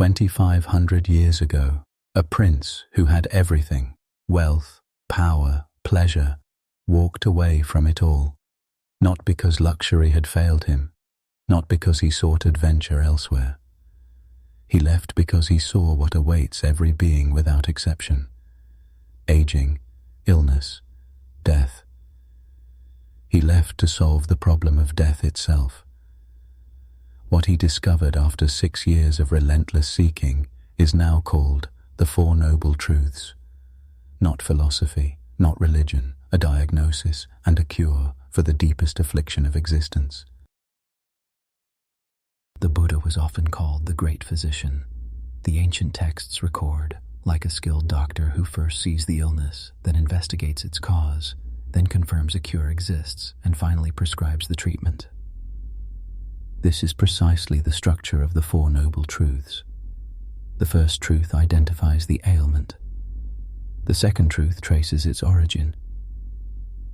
2,500 years ago, a prince who had everything, wealth, power, pleasure, walked away from it all, not because luxury had failed him, not because he sought adventure elsewhere. He left because he saw what awaits every being without exception: aging, illness, death. He left to solve the problem of death itself. What he discovered after 6 years of relentless seeking is now called the Four Noble Truths. Not philosophy, not religion, a diagnosis and a cure for the deepest affliction of existence. The Buddha was often called the great physician. The ancient texts record, like a skilled doctor who first sees the illness, then investigates its cause, then confirms a cure exists, and finally prescribes the treatment. This is precisely the structure of the Four Noble Truths. The first truth identifies the ailment. The second truth traces its origin.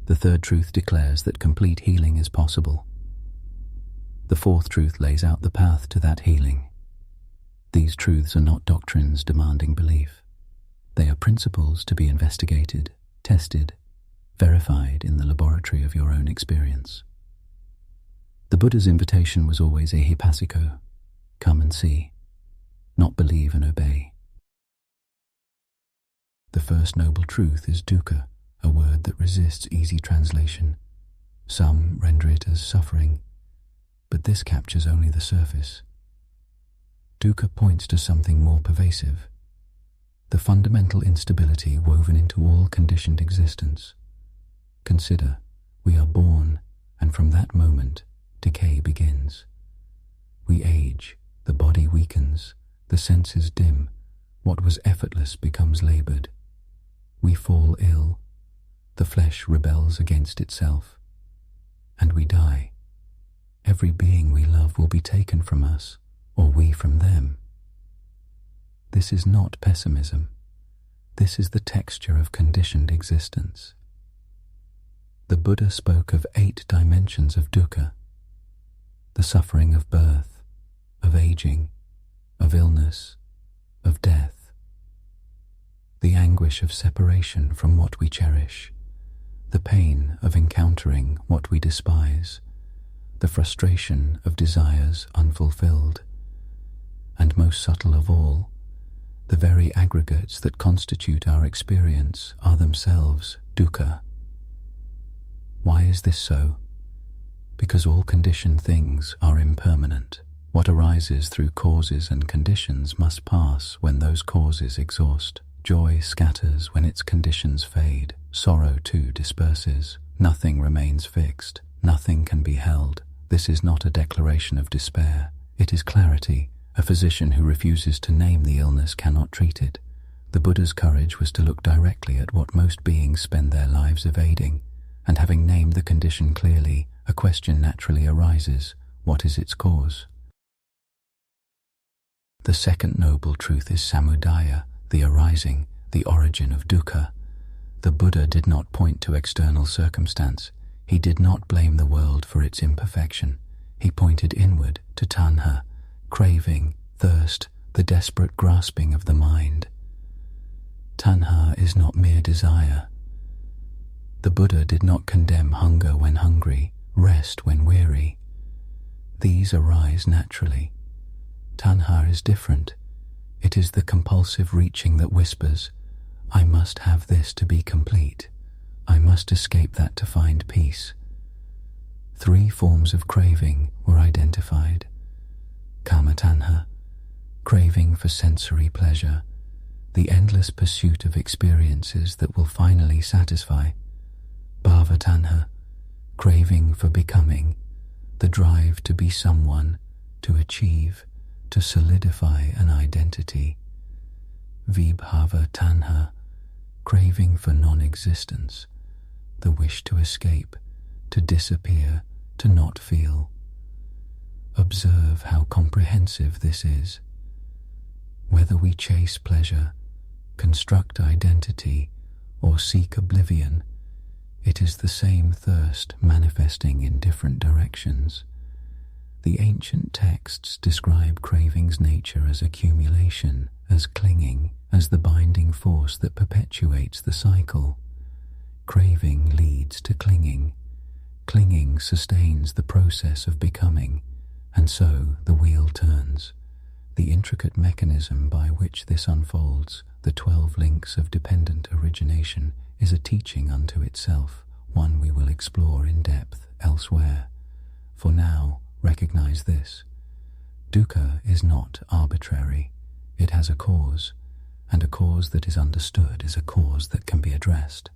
The third truth declares that complete healing is possible. The fourth truth lays out the path to that healing. These truths are not doctrines demanding belief. They are principles to be investigated, tested, verified in the laboratory of your own experience. The Buddha's invitation was always ehipassiko, come and see, not believe and obey. The first noble truth is dukkha, a word that resists easy translation. Some render it as suffering, but this captures only the surface. Dukkha points to something more pervasive, the fundamental instability woven into all conditioned existence. Consider, we are born, and from that moment, decay begins. We age, the body weakens, the senses dim, what was effortless becomes labored. We fall ill, the flesh rebels against itself, and we die. Every being we love will be taken from us, or we from them. This is not pessimism. This is the texture of conditioned existence. The Buddha spoke of 8 dimensions of dukkha: the suffering of birth, of aging, of illness, of death, the anguish of separation from what we cherish, the pain of encountering what we despise, the frustration of desires unfulfilled, and most subtle of all, the very aggregates that constitute our experience are themselves dukkha. Why is this so? Because all conditioned things are impermanent. What arises through causes and conditions must pass when those causes exhaust. Joy scatters when its conditions fade. Sorrow too disperses. Nothing remains fixed. Nothing can be held. This is not a declaration of despair. It is clarity. A physician who refuses to name the illness cannot treat it. The Buddha's courage was to look directly at what most beings spend their lives evading, and having named the condition clearly, a question naturally arises: what is its cause? The second noble truth is samudaya, the arising, the origin of dukkha. The Buddha did not point to external circumstance. He did not blame the world for its imperfection. He pointed inward to tanha, craving, thirst, the desperate grasping of the mind. Tanha is not mere desire. The Buddha did not condemn hunger when hungry, rest when weary. These arise naturally. Tanha is different. It is the compulsive reaching that whispers, I must have this to be complete. I must escape that to find peace. 3 forms of craving were identified. Kama tanha, craving for sensory pleasure, the endless pursuit of experiences that will finally satisfy. Bhava tanha, craving for becoming, the drive to be someone, to achieve, to solidify an identity. Vibhava tanha, craving for non-existence, the wish to escape, to disappear, to not feel. Observe how comprehensive this is. Whether we chase pleasure, construct identity, or seek oblivion, it is the same thirst manifesting in different directions. The ancient texts describe craving's nature as accumulation, as clinging, as the binding force that perpetuates the cycle. Craving leads to clinging. Clinging sustains the process of becoming, and so the wheel turns. The intricate mechanism by which this unfolds, the 12 links of dependent origination, is a teaching unto itself, one we will explore in depth elsewhere. For now, recognize this. Dukkha is not arbitrary. It has a cause, and a cause that is understood is a cause that can be addressed.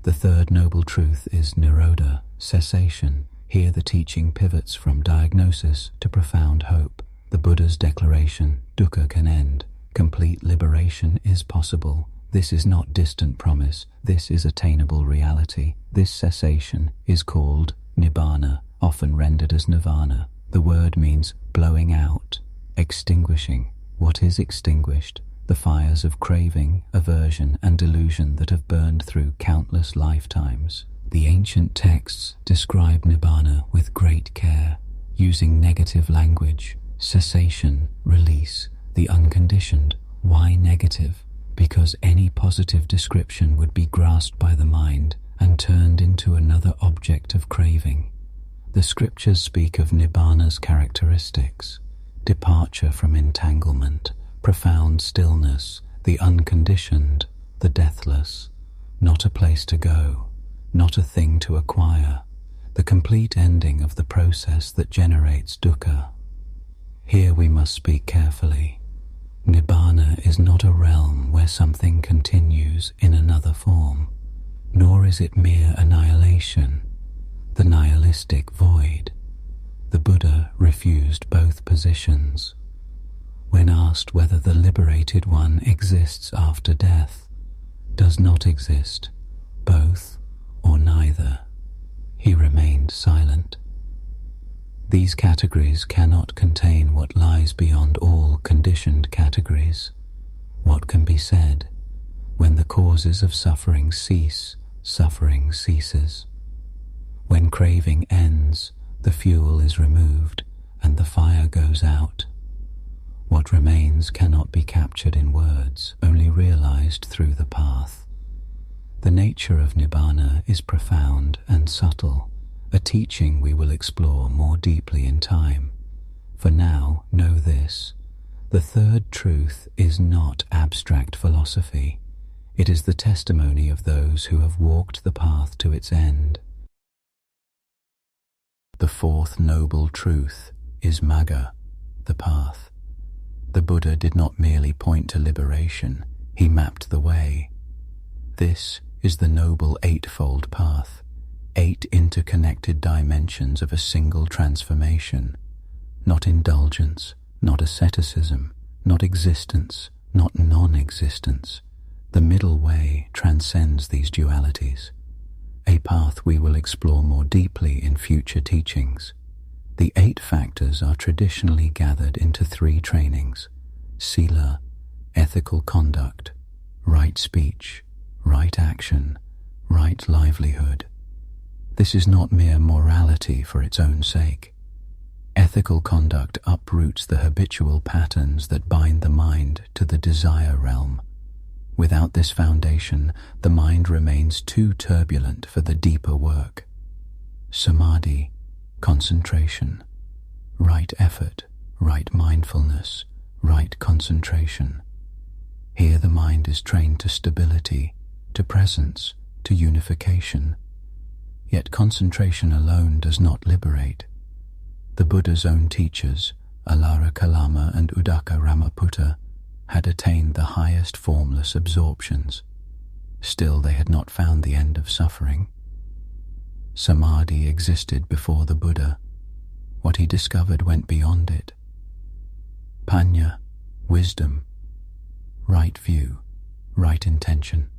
The third noble truth is nirodha, cessation. Here the teaching pivots from diagnosis to profound hope. The Buddha's declaration, dukkha can end. Complete liberation is possible. This is not distant promise. This is attainable reality. This cessation is called nibbana, often rendered as nirvana. The word means blowing out, extinguishing. What is extinguished? The fires of craving, aversion, and delusion that have burned through countless lifetimes. The ancient texts describe nibbana with great care, using negative language, cessation, release, the unconditioned. Why negative? Because any positive description would be grasped by the mind and turned into another object of craving. The scriptures speak of nibbana's characteristics: departure from entanglement, profound stillness, the unconditioned, the deathless, not a place to go, not a thing to acquire, the complete ending of the process that generates dukkha. Here we must speak carefully. Nibbana is not a realm where something continues in another form, nor is it mere annihilation, the nihilistic void. The Buddha refused both positions. When asked whether the liberated one exists after death, does not exist, both or neither, he remained silent. These categories cannot contain what lies beyond all conditioned categories. What can be said? When the causes of suffering cease, suffering ceases. When craving ends, the fuel is removed and the fire goes out. What remains cannot be captured in words, only realized through the path. The nature of nibbana is profound and subtle, a teaching we will explore more deeply in time. For now, know this: the third truth is not abstract philosophy. It is the testimony of those who have walked the path to its end. The fourth noble truth is magga, the path. The Buddha did not merely point to liberation, he mapped the way. This is the noble eightfold path, 8 interconnected dimensions of a single transformation. Not indulgence, not asceticism, not existence, not non-existence. The middle way transcends these dualities, a path we will explore more deeply in future teachings. The 8 factors are traditionally gathered into 3 trainings: sila, ethical conduct; right speech; right action; right livelihood. This is not mere morality for its own sake. Ethical conduct uproots the habitual patterns that bind the mind to the desire realm. Without this foundation, the mind remains too turbulent for the deeper work. Samadhi, concentration; right effort, right mindfulness, right concentration. Here the mind is trained to stability, to presence, to unification. Yet concentration alone does not liberate. The Buddha's own teachers, Alara Kalama and Uddaka Ramaputta, had attained the highest formless absorptions. Still they had not found the end of suffering. Samadhi existed before the Buddha. What he discovered went beyond it. Panya, wisdom; right view, right intention.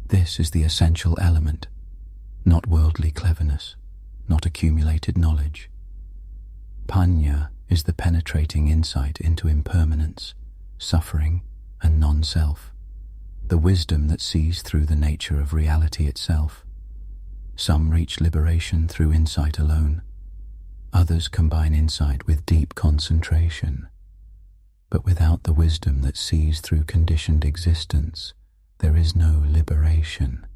This is the essential element, not worldly cleverness, not accumulated knowledge. Panya is the penetrating insight into impermanence, suffering, and non-self, the wisdom that sees through the nature of reality itself. Some reach liberation through insight alone, Others combine insight with deep concentration. But without the wisdom that sees through conditioned existence, there is no liberation.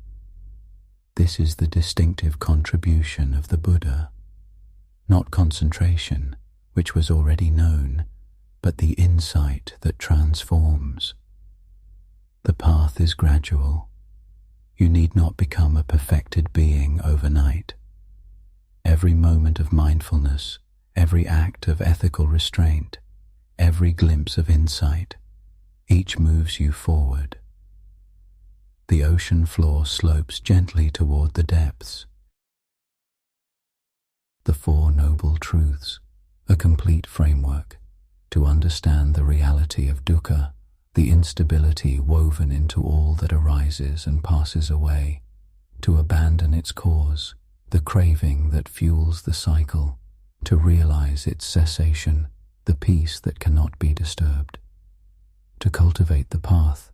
This is the distinctive contribution of the Buddha. Not concentration, which was already known, but the insight that transforms. The path is gradual. You need not become a perfected being overnight. Every moment of mindfulness, every act of ethical restraint, every glimpse of insight, each moves you forward. The ocean floor slopes gently toward the depths. The Four Noble Truths, a complete framework to understand the reality of dukkha, the instability woven into all that arises and passes away, to abandon its cause, the craving that fuels the cycle, to realize its cessation, the peace that cannot be disturbed, to cultivate the path,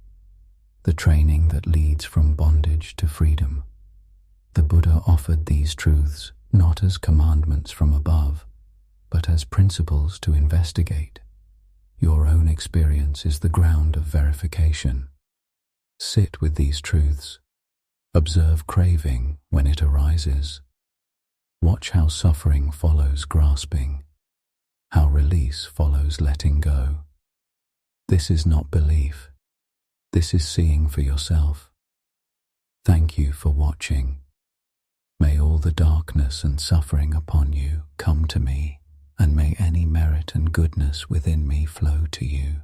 the training that leads from bondage to freedom. The Buddha offered these truths not as commandments from above, but as principles to investigate. Your own experience is the ground of verification. Sit with these truths. Observe craving when it arises. Watch how suffering follows grasping, how release follows letting go. This is not belief. This is seeing for yourself. Thank you for watching. May all the darkness and suffering upon you come to me, and may any merit and goodness within me flow to you.